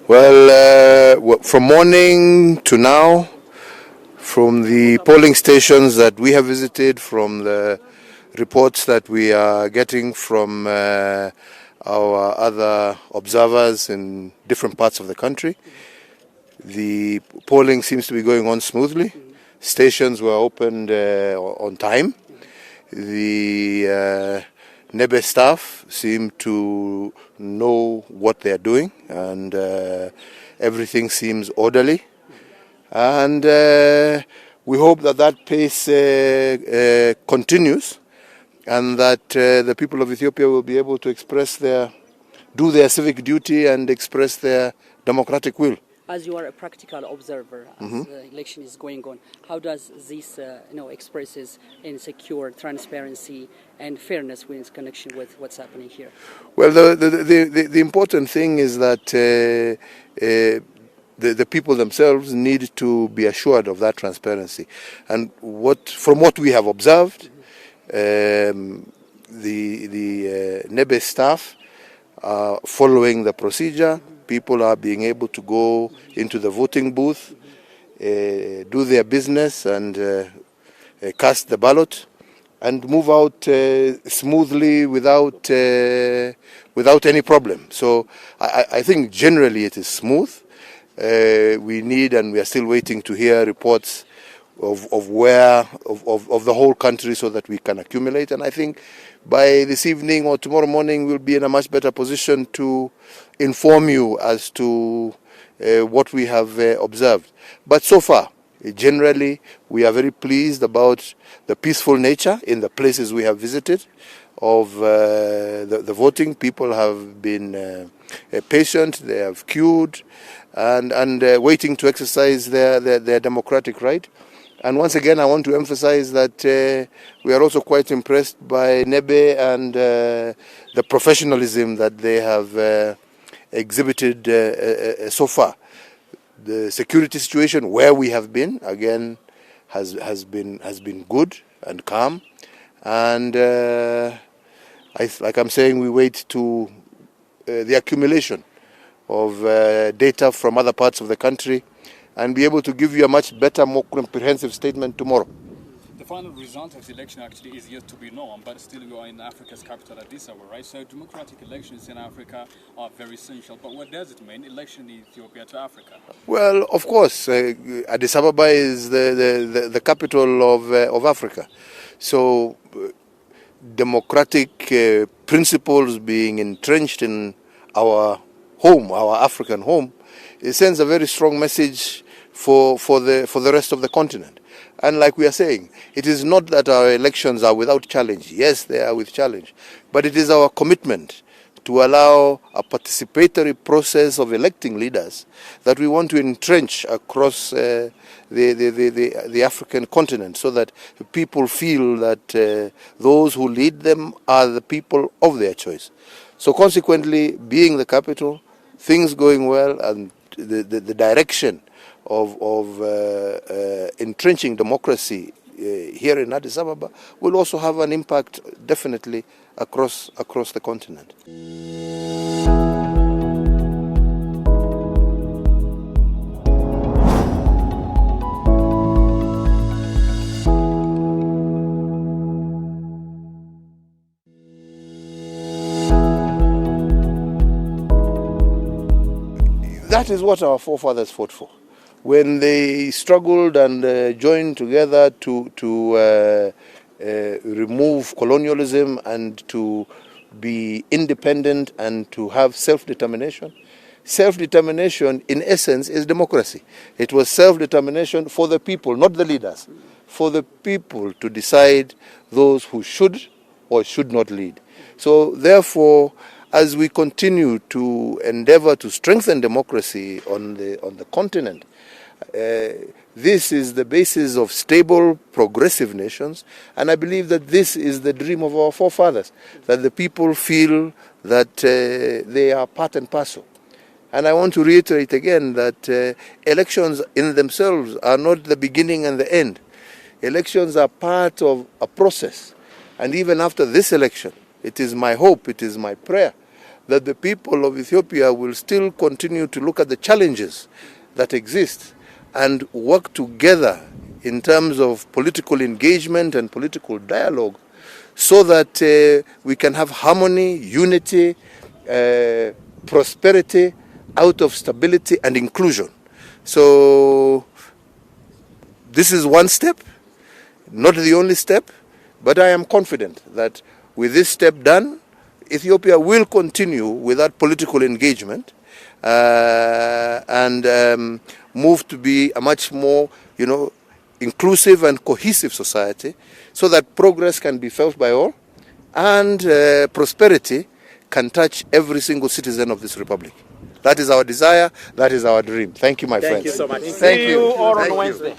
Well, from morning to now, from the polling stations that we have visited, from the reports that we are getting from our other observers in different parts of the country, the polling seems to be going on smoothly. Stations were opened on time. The NEBE staff seem to know what they are doing, and everything seems orderly. And we hope that that pace continues, and that the people of Ethiopia will be able to do their civic duty and express their democratic will. As you are a practical observer, as the election is going on, how does this expresses in secure transparency and fairness in connection with what's happening here? Well, the important thing is that the people themselves need to be assured of that transparency. And from what we have observed, the NEBE staff are following the procedure. People are being able to go into the voting booth, do their business and cast the ballot, and move out smoothly without any problem. So I think generally it is smooth. We need, and we are still waiting to hear reports of the whole country so that we can accumulate. And I think by this evening or tomorrow morning we'll be in a much better position to inform you as to what we have observed. But so far, generally, we are very pleased about the peaceful nature in the places we have visited of the voting. People have been patient, they have queued and waiting to exercise their democratic right. And once again, I want to emphasize that we are also quite impressed by NEBE and the professionalism that they have exhibited so far. The security situation where we have been, again, has been good and calm. And like I'm saying, we wait to the accumulation of data from other parts of the country and be able to give you a much better, more comprehensive statement tomorrow. The final result of the election actually is yet to be known, but still we are in Africa's capital, Addis Ababa, right? So democratic elections in Africa are very essential. But what does it mean, election in Ethiopia to Africa? Well, of course, Addis Ababa is the capital of Africa. So democratic principles being entrenched in our home, our African home, it sends a very strong message for the rest of the continent. And like we are saying, it is not that our elections are without challenge. Yes, they are with challenge. But it is our commitment to allow a participatory process of electing leaders that we want to entrench across the African continent, so that people feel that those who lead them are the people of their choice. So consequently, being the capital, things going well, and the direction of entrenching democracy here in Addis Ababa will also have an impact definitely across the continent. That is what our forefathers fought for. When they struggled and joined together to remove colonialism and to be independent and to have self-determination. Self-determination, in essence, is democracy. It was self-determination for the people, not the leaders. For the people to decide those who should or should not lead. So therefore, as we continue to endeavor to strengthen democracy on the continent, this is the basis of stable, progressive nations, and I believe that this is the dream of our forefathers, that the people feel that they are part and parcel. And I want to reiterate again that elections in themselves are not the beginning and the end. Elections are part of a process, and even after this election, it is my hope, it is my prayer, that the people of Ethiopia will still continue to look at the challenges that exist and work together in terms of political engagement and political dialogue so that we can have harmony, unity, prosperity out of stability and inclusion. So this is one step, not the only step, but I am confident that with this step done, Ethiopia will continue with that political engagement and move to be a much more, inclusive and cohesive society so that progress can be felt by all and prosperity can touch every single citizen of this republic. That is our desire. That is our dream. Thank you, my friends. Thank you so much. Thank See you you all Thank on you. Wednesday.